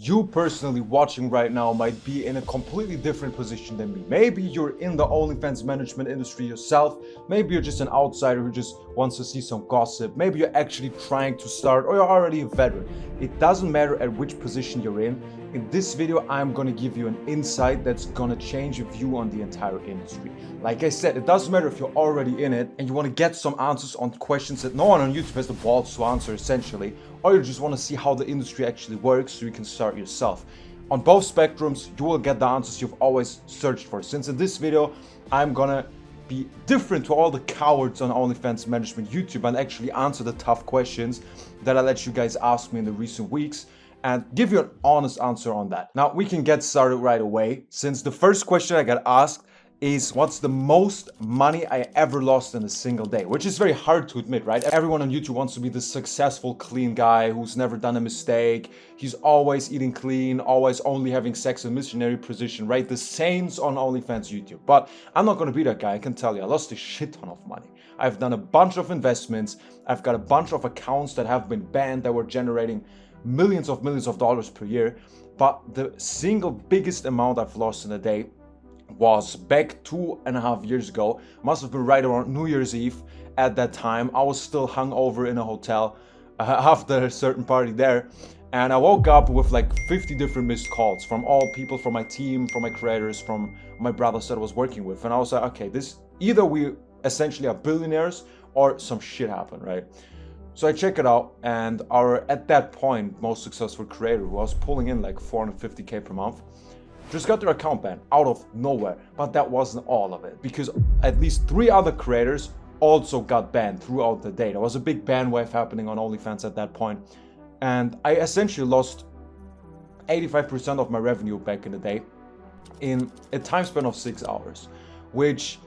you personally watching right now might be in a completely different position than me. Maybe you're in the OnlyFans management industry yourself. Maybe you're just an outsider who just wants to see some gossip. Maybe you're actually trying to start, or you're already a veteran. It doesn't matter at which position you're in. In this video, I'm gonna give you an insight that's gonna change your view on the entire industry. Like I said, it doesn't matter if you're already in it and you wanna get some answers on questions that no one on YouTube has the balls to answer essentially, or you just wanna see how the industry actually works so you can start yourself. On both spectrums, you will get the answers you've always searched for. Since in this video, I'm gonna be different to all the cowards on OnlyFans management YouTube and actually answer the tough questions that I let you guys ask me in the recent weeks and give you an honest answer on that. Now, we can get started right away, since the first question I got asked is what's the most money I ever lost in a single day, which is very hard to admit, right? Everyone on YouTube wants to be the successful, clean guy who's never done a mistake. He's always eating clean, always only having sex in missionary position, right? The saints on OnlyFans YouTube. But I'm not gonna be that guy, I can tell you. I lost a shit ton of money. I've done a bunch of investments. I've got a bunch of accounts that have been banned that were generating millions of dollars per year. But the single biggest amount I've lost in a day was back 2.5 years ago. Must have been right around New Year's Eve. At that time, I was still hungover in a hotel after a certain party there. And I woke up with like 50 different missed calls from all people from my team, from my creators, from my brothers that I was working with. And I was like, okay, this either we essentially are billionaires or some shit happened, right? So I check it out, and our, at that point, most successful creator, who was pulling in like 450K per month, just got their account banned out of nowhere. But that wasn't all of it, because at least 3 other creators also got banned throughout the day. There was a big ban wave happening on OnlyFans at that point. And I essentially lost 85% of my revenue back in the day in a time span of 6 hours, which,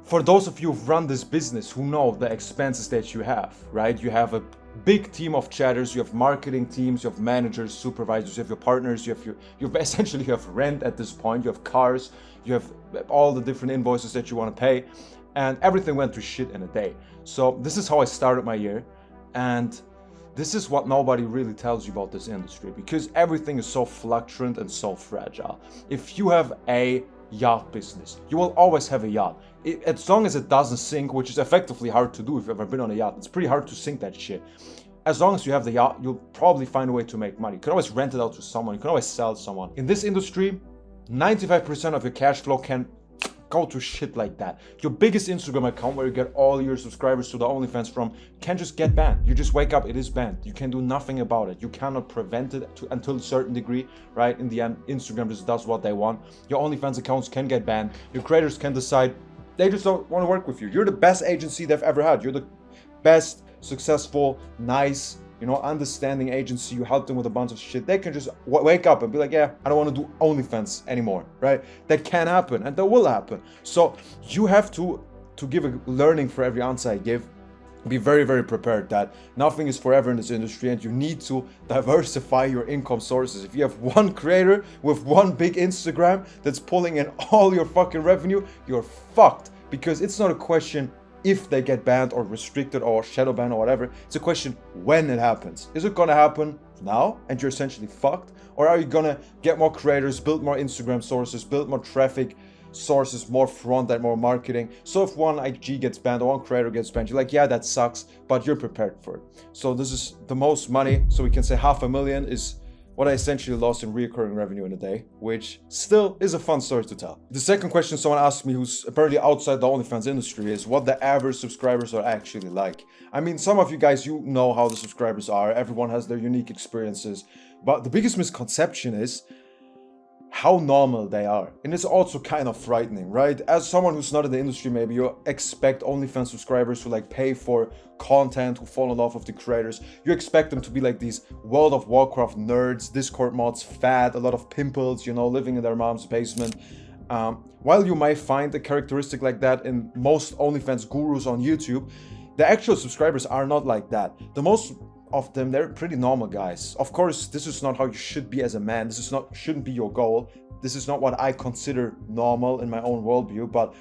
for those of you who've run this business, who know the expenses that you have, right? You have a big team of chatters, you have marketing teams, you have managers, supervisors, you have your partners, you have essentially you have rent at this point, you have cars, you have all the different invoices that you want to pay, and everything went to shit in a day. So this is how I started my year, and this is what nobody really tells you about this industry, because everything is so fluctuant and so fragile. If you have a yacht business, you will always have a yacht. As long as it doesn't sink, which is effectively hard to do if you've ever been on a yacht. It's pretty hard to sink that shit. As long as you have the yacht, you'll probably find a way to make money. You can always rent it out to someone, you can always sell someone. In this industry, 95% of your cash flow can go to shit like that. Your biggest Instagram account, where you get all your subscribers to the OnlyFans from, can just get banned. You just wake up, it is banned. You can do nothing about it. You cannot prevent it until a certain degree, right? In the end, Instagram just does what they want. Your OnlyFans accounts can get banned. Your creators can decide they just don't want to work with you. You're the best agency they've ever had. You're the best, successful, nice, understanding agency. You help them with a bunch of shit. They can just wake up and be like, yeah, I don't want to do OnlyFans anymore, right? That can happen, and that will happen. So you have to give a learning for every answer I give. Be very, very prepared that nothing is forever in this industry, and you need to diversify your income sources. If you have one creator with one big Instagram that's pulling in all your fucking revenue, you're fucked. Because it's not a question if they get banned or restricted or shadow banned or whatever. It's a question when it happens. Is it gonna happen now and you're essentially fucked? Or are you gonna get more creators, build more Instagram sources, build more traffic sources, more front end, more marketing? So if one IG gets banned or one creator gets banned, you're like, yeah, that sucks, but you're prepared for it. So this is the most money. So we can say $500,000 is what I essentially lost in recurring revenue in a day, which still is a fun story to tell. The second question someone asked me, who's apparently outside the OnlyFans industry, is what the average subscribers are actually like. I mean, some of you guys, you know how the subscribers are. Everyone has their unique experiences. But the biggest misconception is how normal they are. And it's also kind of frightening, right? As someone who's not in the industry, maybe you expect OnlyFans subscribers to like pay for content, who fall in love with the creators. You expect them to be like these World of Warcraft nerds, Discord mods, fat, a lot of pimples, living in their mom's basement. While you might find a characteristic like that in most OnlyFans gurus on YouTube, the actual subscribers are not like that. The most of them, they're pretty normal guys. Of course, this is not how you should be as a man. This shouldn't be your goal. This is not what I consider normal in my own worldview. But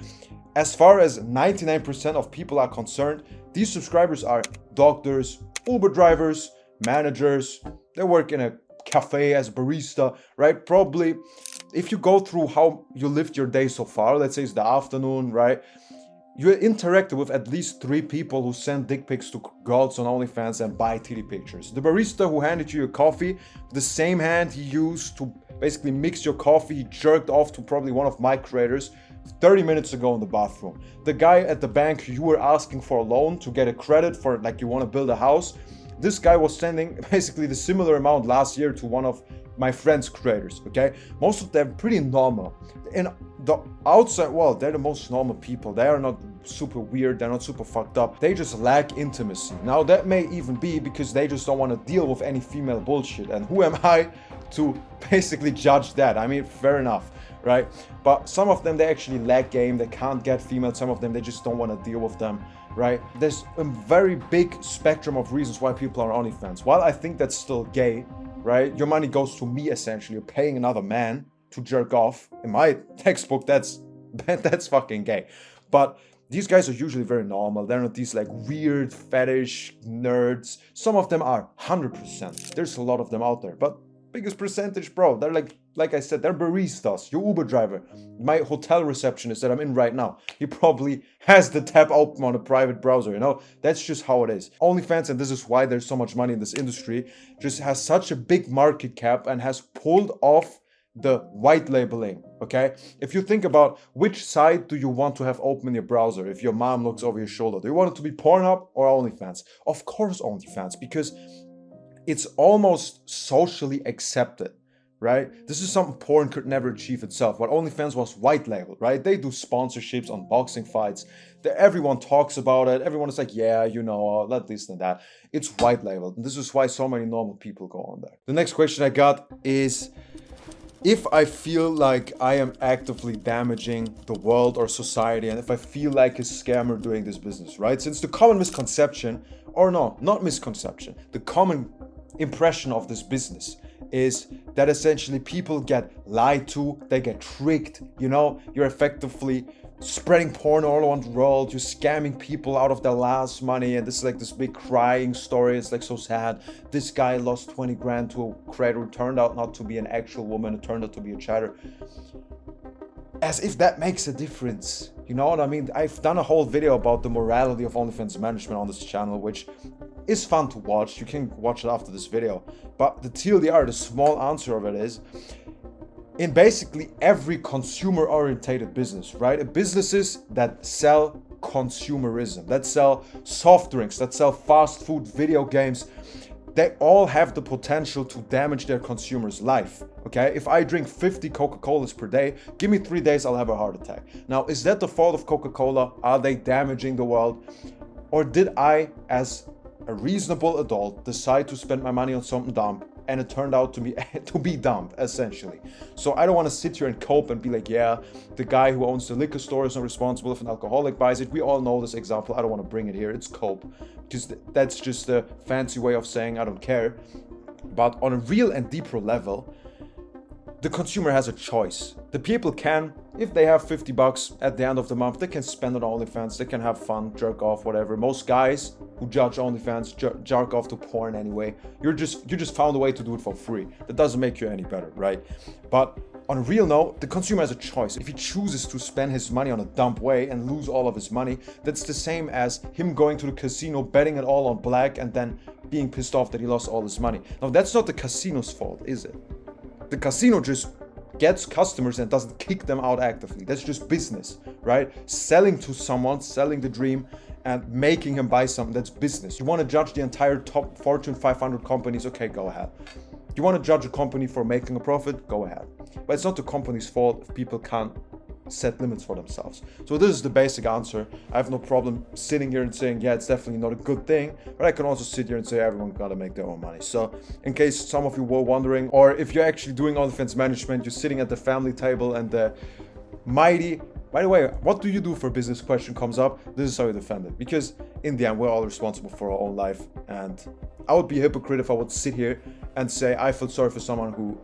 as far as 99% of people are concerned, these subscribers are doctors, Uber drivers, managers. They work in a cafe as a barista, right? Probably if you go through how you lived your day so far, let's say it's the afternoon, right? You interacted with at least 3 people who send dick pics to girls on OnlyFans and buy titty pictures. The barista who handed you your coffee, the same hand he used to basically mix your coffee, he jerked off to probably one of my creators 30 minutes ago in the bathroom. The guy at the bank you were asking for a loan to get a credit for, like, you want to build a house, this guy was sending basically the similar amount last year to one of my friends' creators, okay? Most of them pretty normal. In the outside world, they're the most normal people. They are not super weird, they're not super fucked up. They just lack intimacy. Now that may even be because they just don't want to deal with any female bullshit. And who am I to basically judge that? I mean, fair enough, right? But some of them, they actually lack game, they can't get female. Some of them, they just don't want to deal with them, right? There's a very big spectrum of reasons why people are OnlyFans. While I think that's still gay, right? Your money goes to me, essentially. You're paying another man to jerk off. In my textbook, that's fucking gay. But these guys are usually very normal. They're not these like weird fetish nerds. Some of them are 100%. There's a lot of them out there. But biggest percentage, bro, they're like I said, they're baristas. Your Uber driver, my hotel receptionist that I'm in right now, he probably has the tab open on a private browser, you know? That's just how it is. OnlyFans, and this is why there's so much money in this industry, just has such a big market cap and has pulled off the white labeling, okay? If you think about which site do you want to have open in your browser if your mom looks over your shoulder, do you want it to be Pornhub or OnlyFans? Of course OnlyFans, because it's almost socially accepted, right? This is something porn could never achieve itself. What OnlyFans was white labeled, right? They do sponsorships on boxing fights. Everyone talks about it. Everyone is like, yeah, you know, not this and that. It's white labeled. And this is why so many normal people go on there. The next question I got is, if I feel like I am actively damaging the world or society, and if I feel like a scammer doing this business, right? Since the common misconception, or no, not misconception, the common impression of this business is that essentially people get lied to, they get tricked, you know, you're effectively spreading porn all around the world, you're scamming people out of their last money, and this is like this big crying story. It's like so sad. This guy lost 20 grand to a creator who turned out not to be an actual woman, it turned out to be a chatter. As if that makes a difference, you know what I mean? I've done a whole video about the morality of OnlyFans management on this channel, which is fun to watch. You can watch it after this video. But the TLDR, the small answer of it is, in basically every consumer-orientated business, right? Businesses that sell consumerism, that sell soft drinks, that sell fast food, video games, they all have the potential to damage their consumer's life, okay? If I drink 50 Coca-Colas per day, give me 3 days, I'll have a heart attack. Now, is that the fault of Coca-Cola? Are they damaging the world? Or did I, as a reasonable adult, decide to spend my money on something dumb, and it turned out to be dumb, essentially? So I don't want to sit here and cope and be like, yeah, the guy who owns the liquor store is not responsible if an alcoholic buys it. We all know this example. I don't want to bring it here. It's cope, because that's just a fancy way of saying I don't care. But on a real and deeper level, the consumer has a choice. The people can, if they have 50 bucks at the end of the month, they can spend on OnlyFans, they can have fun, jerk off, whatever. Most guys who judge OnlyFans jerk off to porn anyway. You just found a way to do it for free. That doesn't make you any better, right? But on a real note, the consumer has a choice. If he chooses to spend his money on a dumb way and lose all of his money, that's the same as him going to the casino, betting it all on black, and then being pissed off that he lost all his money. Now, that's not the casino's fault, is it? The casino just gets customers and doesn't kick them out actively. That's just business, right? Selling to someone, selling the dream and making him buy something, that's business. You want to judge the entire top Fortune 500 companies? Okay, go ahead. You want to judge a company for making a profit? Go ahead. But it's not the company's fault if people can't set limits for themselves. So this is the basic answer. I have no problem sitting here and saying, yeah, it's definitely not a good thing, but I can also sit here and say everyone gotta make their own money. So in case some of you were wondering, or if you're actually doing OnlyFans management, you're sitting at the family table and the mighty, by the way, what do you do for a business question comes up, this is how you defend it. Because in the end, we're all responsible for our own life. And I would be a hypocrite if I would sit here and say I feel sorry for someone who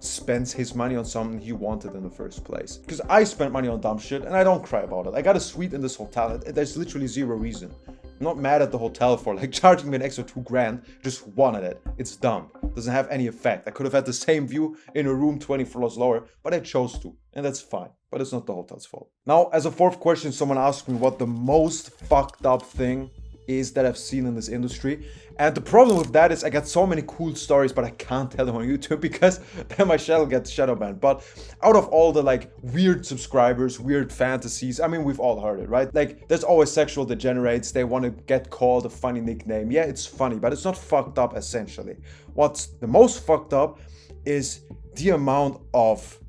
spends his money on something he wanted in the first place. Because I spent money on dumb shit and I don't cry about it. I got a suite in this hotel. There's literally zero reason. I'm not mad at the hotel for like charging me an extra 2 grand. Just wanted it. It's dumb. Doesn't have any effect. I could have had the same view in a room 20 floors lower, but I chose to, and that's fine. But it's not the hotel's fault. Now, as a fourth question, someone asked me what the most fucked up thing is that I've seen in this industry. And the problem with that is I got so many cool stories, but I can't tell them on YouTube because then my channel gets shadow banned. But out of all the like weird subscribers, weird fantasies, I mean, we've all heard it, right? Like there's always sexual degenerates. They want to get called a funny nickname. Yeah, it's funny, but it's not fucked up essentially. What's the most fucked up is the amount of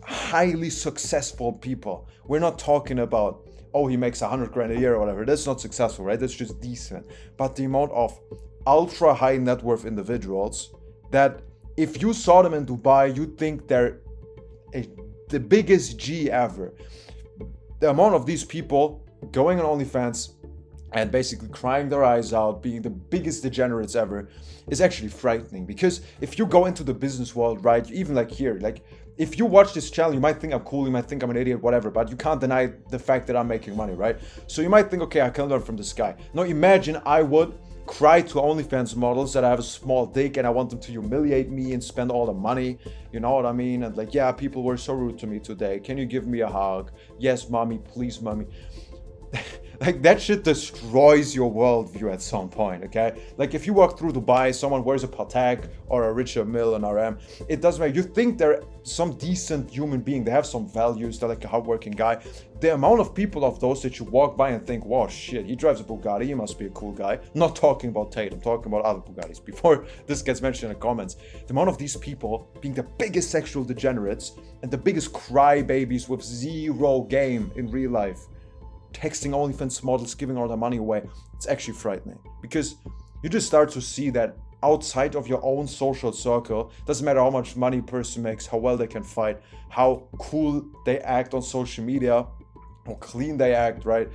highly successful people. We're not talking about, oh, he makes 100 grand a year or whatever. That's not successful, right? That's just decent. But the amount of ultra high net worth individuals that if you saw them in Dubai, you'd think they're the biggest G ever. The amount of these people going on OnlyFans and basically crying their eyes out, being the biggest degenerates ever, is actually frightening. Because if you go into the business world, right, even like here, like if you watch this channel, you might think I'm cool, you might think I'm an idiot, whatever, but you can't deny the fact that I'm making money, right? So you might think, okay, I can learn from this guy. Now imagine I would cry to OnlyFans models that I have a small dick and I want them to humiliate me and spend all the money, you know what I mean? And like, yeah, people were so rude to me today. Can you give me a hug? Yes, mommy, please, mommy. Like that shit destroys your worldview at some point, okay? Like if you walk through Dubai, someone wears a Patek or a Richard Mille, an RM, it doesn't matter. You think they're some decent human being. They have some values. They're like a hardworking guy. The amount of people of those that you walk by and think, wow, shit, he drives a Bugatti. He must be a cool guy. I'm not talking about Tate. I'm talking about other Bugattis. Before this gets mentioned in the comments, the amount of these people being the biggest sexual degenerates and the biggest crybabies with zero game in real life, texting OnlyFans models, giving all their money away, it's actually frightening because you just start to see that outside of your own social circle, doesn't matter how much money a person makes, how well they can fight, how cool they act on social media, how clean they act, right?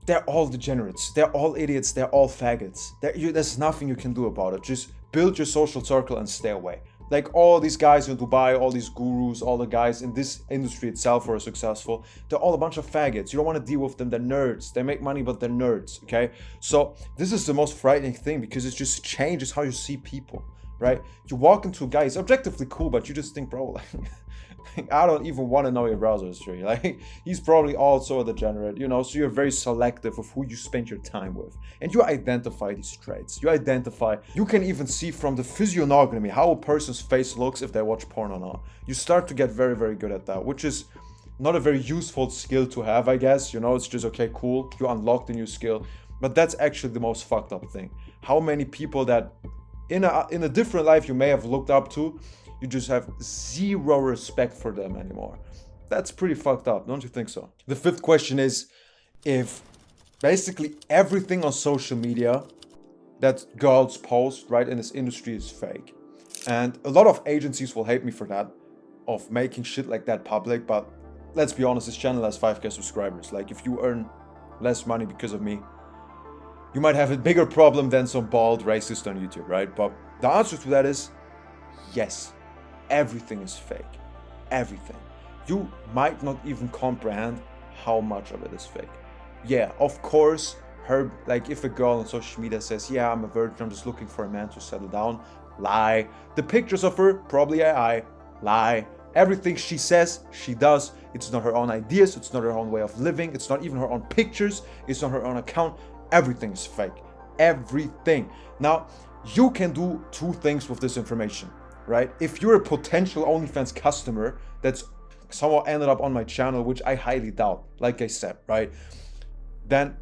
They're all degenerates, they're all idiots, they're all faggots. There's nothing you can do about it. Just build your social circle and stay away. Like all these guys in Dubai, all these gurus, all the guys in this industry itself who are successful, they're all a bunch of faggots. You don't want to deal with them. They're nerds. They make money, but they're nerds, okay? So this is the most frightening thing because it just changes how you see people, right? You walk into a guy, he's objectively cool, but you just think, bro, like, I don't even want to know your browser history. Like, he's probably also a degenerate, you know, so you're very selective of who you spend your time with. And you identify these traits. You can even see from the physiognomy how a person's face looks if they watch porn or not. You start to get very, very good at that, which is not a very useful skill to have, I guess. You know, it's just, okay, cool, you unlocked a new skill. But that's actually the most fucked up thing. How many people that in a different life you may have looked up to, you just have zero respect for them anymore. That's pretty fucked up, don't you think so? The fifth question is if basically everything on social media that girls post, right, in this industry is fake. And a lot of agencies will hate me for that, of making shit like that public, but let's be honest, this channel has 5k subscribers. Like, if you earn less money because of me, you might have a bigger problem than some bald racist on YouTube, right? But the answer to that is yes. Everything is fake. Everything. You might not even comprehend how much of it is fake. Yeah, of course, like if a girl on social media says, yeah, I'm a virgin, I'm just looking for a man to settle down, lie. The pictures of her, probably AI, lie. Everything she says, she does. It's not her own ideas, it's not her own way of living, it's not even her own pictures, it's not her own account. Everything is fake. Everything. Now, you can do two things with this information, right? If you're a potential OnlyFans customer that's somehow ended up on my channel, which I highly doubt, like I said, right? Then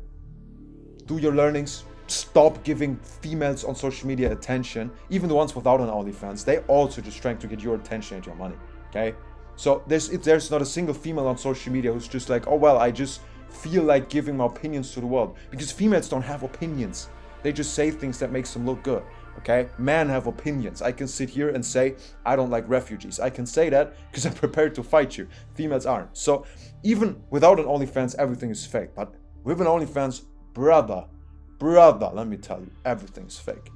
do your learnings. Stop giving females on social media attention, even the ones without an OnlyFans. They also just trying to get your attention and your money, okay? So there's not a single female on social media who's just like, oh, well, I just feel like giving my opinions to the world. Because females don't have opinions. They just say things that makes them look good, okay? Men have opinions. I can sit here and say, I don't like refugees. I can say that because I'm prepared to fight you. Females aren't. So even without an OnlyFans, everything is fake. But with an OnlyFans, brother, let me tell you, everything is fake.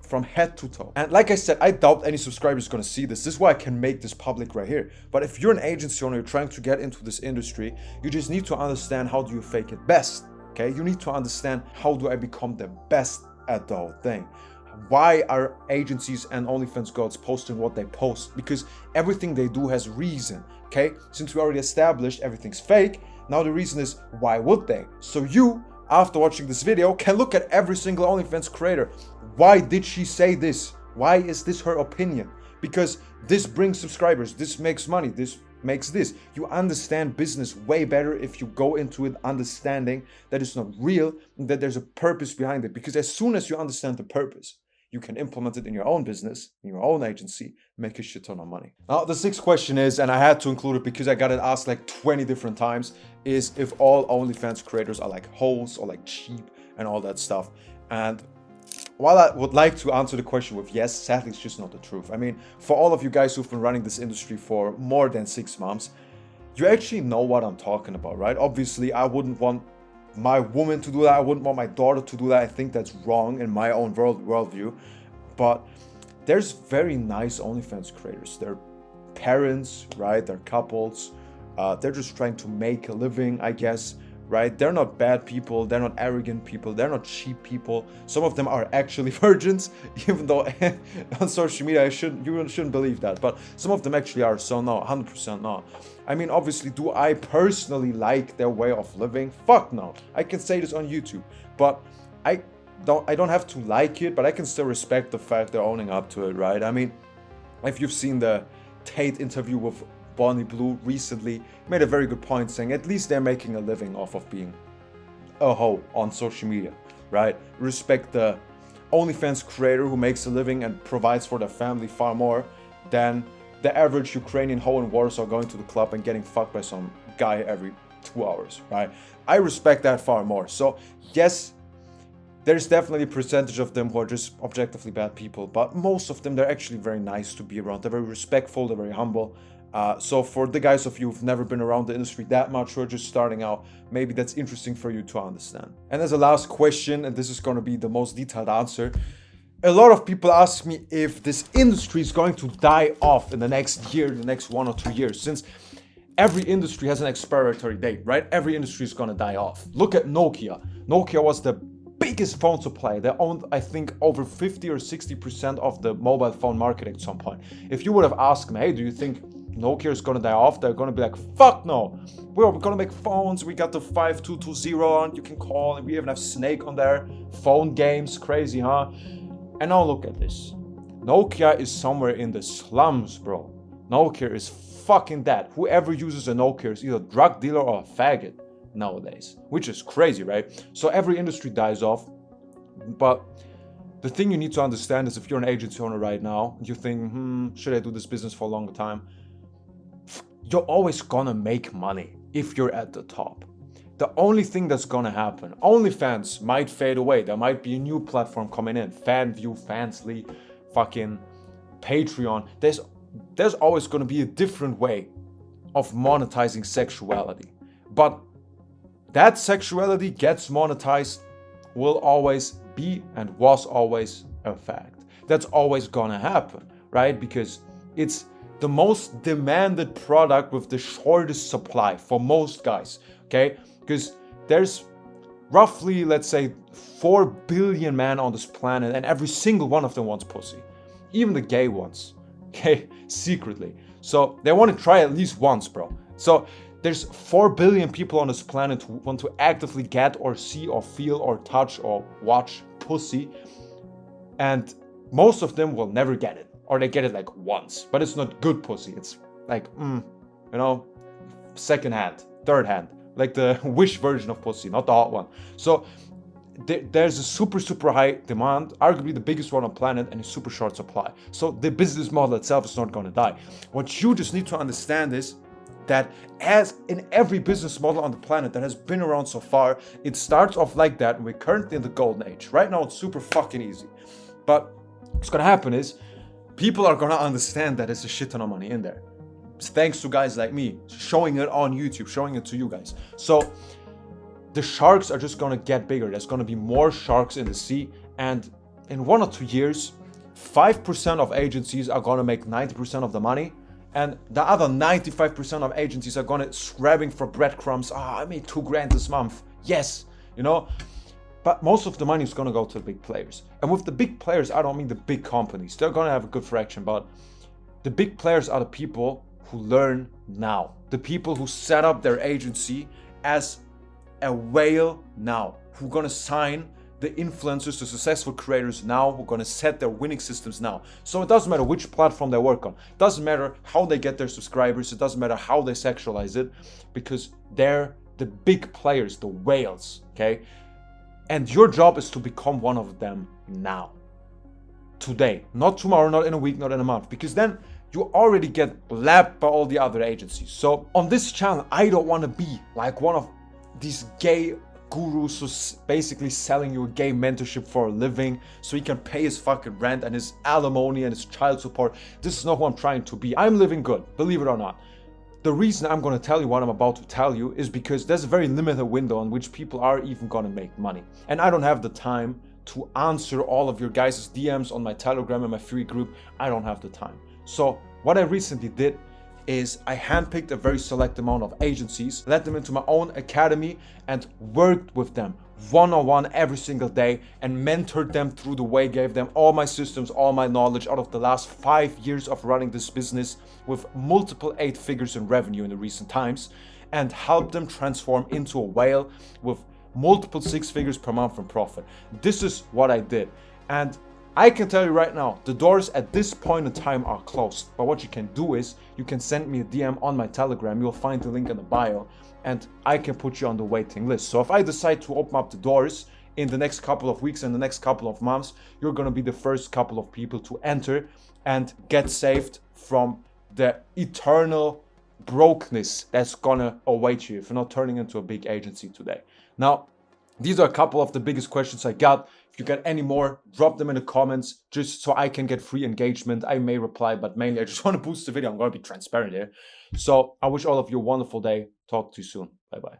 From head to toe. And like I said, I doubt any subscriber is going to see this. This is why I can make this public right here. But if you're an agency owner, you're trying to get into this industry, you just need to understand how do you fake it best. Okay, you need to understand how do I become the best at the whole thing. why are agencies and OnlyFans gods posting what they post? Because everything they do has reason, okay? Since we already established everything's fake, now the reason is, why would they? So you, after watching this video, can look at every single OnlyFans creator. Why did she say this? Why is this her opinion? Because this brings subscribers, this makes money, this makes this. You understand business way better if you go into it understanding that it's not real and that there's a purpose behind it. Because as soon as you understand the purpose, you can implement it in your own business, in your own agency, make a shit ton of money. Now, the sixth question is, and I had to include it because I got it asked like 20 different times, is if all OnlyFans creators are like hoes or like cheap and all that stuff. And while I would like to answer the question with yes, sadly, it's just not the truth. I mean, for all of you guys who've been running this industry for more than 6 months, you actually know what I'm talking about, right? Obviously, I wouldn't want my woman to do that. I wouldn't want my daughter to do that. I think that's wrong in my own worldview. But there's very nice OnlyFans creators. They're parents, right? They're couples. They're just trying to make a living, I guess, right? They're not bad people. They're not arrogant people. They're not cheap people. Some of them are actually virgins, even though on social media you shouldn't believe that. But some of them actually are. So no, 100% not. I mean, obviously, do I personally like their way of living? Fuck no. I can say this on YouTube, but I don't have to like it, but I can still respect the fact they're owning up to it, right? I mean, if you've seen the Tate interview with Bonnie Blue recently, made a very good point saying at least they're making a living off of being a hoe on social media, right? Respect the OnlyFans creator who makes a living and provides for their family far more than the average Ukrainian hoe in Warsaw going to the club and getting fucked by some guy every 2 hours, right? I respect that far more. So yes, there's definitely a percentage of them who are just objectively bad people, but most of them, they're actually very nice to be around. They're very respectful, they're very humble. So for the guys of you who've never been around the industry that much, who are just starting out, maybe that's interesting for you to understand. And as a last question, and this is going to be the most detailed answer, a lot of people ask me if this industry is going to die off in the next year, the next 1 or 2 years, since every industry has an expiry date, right? Every industry is going to die off. Look at Nokia. Nokia was the biggest phone supplier. They owned, I think, over 50 or 60% of the mobile phone market at some point. If you would have asked me, hey, do you think Nokia is going to die off? They're going to be like, fuck no. We're going to make phones. We got the 5220 on. You can call. And we even have Snake on there. Phone games. Crazy, huh? And now look at this. Nokia is somewhere in the slums, bro. Nokia is fucking dead. Whoever uses a Nokia is either a drug dealer or a faggot nowadays, which is crazy, right? So every industry dies off. But the thing you need to understand is if you're an agency owner right now, you think, should I do this business for a longer time? You're always gonna make money if you're at the top. The only thing that's gonna happen, OnlyFans might fade away. There might be a new platform coming in, FanView, Fansly, fucking Patreon. There's always gonna be a different way of monetizing sexuality. But that sexuality gets monetized will always be and was always a fact. That's always gonna happen, right? Because it's the most demanded product with the shortest supply for most guys, okay? Because there's roughly, let's say, 4 billion men on this planet, and every single one of them wants pussy. Even the gay ones, okay? Secretly. So they want to try at least once, bro. So there's 4 billion people on this planet who want to actively get or see or feel or touch or watch pussy. And most of them will never get it. Or they get it like once. But it's not good pussy. It's like, second hand, third hand. Like the Wish version of pussy, not the hot one. So there's a super high demand, arguably the biggest one on planet, and a super short supply. So the business model itself is not going to die. What you just need to understand is that as in every business model on the planet that has been around so far, it starts off like that, and we're currently in the golden age. Right now it's super fucking easy. But what's going to happen is people are going to understand that there's a shit ton of money in there. Thanks to guys like me showing it on YouTube, showing it to you guys. So the sharks are just gonna get bigger. There's gonna be more sharks in the sea, and in 1 or 2 years, 5% of agencies are gonna make 90% of the money, and the other 95% of agencies are gonna scrabbing for breadcrumbs. I made $2,000 this month. Yes, But most of the money is going to go to the big players. And with the big players, I don't mean the big companies. They're going to have a good fraction, but the big players are the people who learn now. The people who set up their agency as a whale now, who are going to sign the influencers, the successful creators now, who are going to set their winning systems now. So it doesn't matter which platform they work on. It doesn't matter how they get their subscribers. It doesn't matter how they sexualize it, because they're the big players, the whales, okay? And your job is to become one of them now. Today, not tomorrow, not in a week, not in a month, because then you already get lapped by all the other agencies. So on this channel, I don't want to be like one of these gay gurus who's basically selling you a gay mentorship for a living so he can pay his fucking rent and his alimony and his child support. This is not who I'm trying to be. I'm living good, believe it or not. The reason I'm going to tell you what I'm about to tell you is because there's a very limited window in which people are even going to make money. And I don't have the time to answer all of your guys' DMs on my Telegram and my free group. I don't have the time. So what I recently did is I handpicked a very select amount of agencies, led them into my own academy, and worked with them one-on-one every single day and mentored them through the way, gave them all my systems, all my knowledge out of the last 5 years of running this business with multiple 8 figures in revenue in the recent times, and helped them transform into a whale with multiple 6 figures per month in profit. This is what I did. And I can tell you right now, the doors at this point in time are closed. But what you can do is you can send me a DM on my Telegram. You'll find the link in the bio and I can put you on the waiting list. So if I decide to open up the doors in the next couple of weeks and the next couple of months, you're going to be the first couple of people to enter and get saved from the eternal brokenness that's going to await you if you're not turning into a big agency today. Now, these are a couple of the biggest questions I got. If you got any more, drop them in the comments just so I can get free engagement. I may reply, but mainly I just want to boost the video. I'm going to be transparent here. So I wish all of you a wonderful day. Talk to you soon. Bye-bye.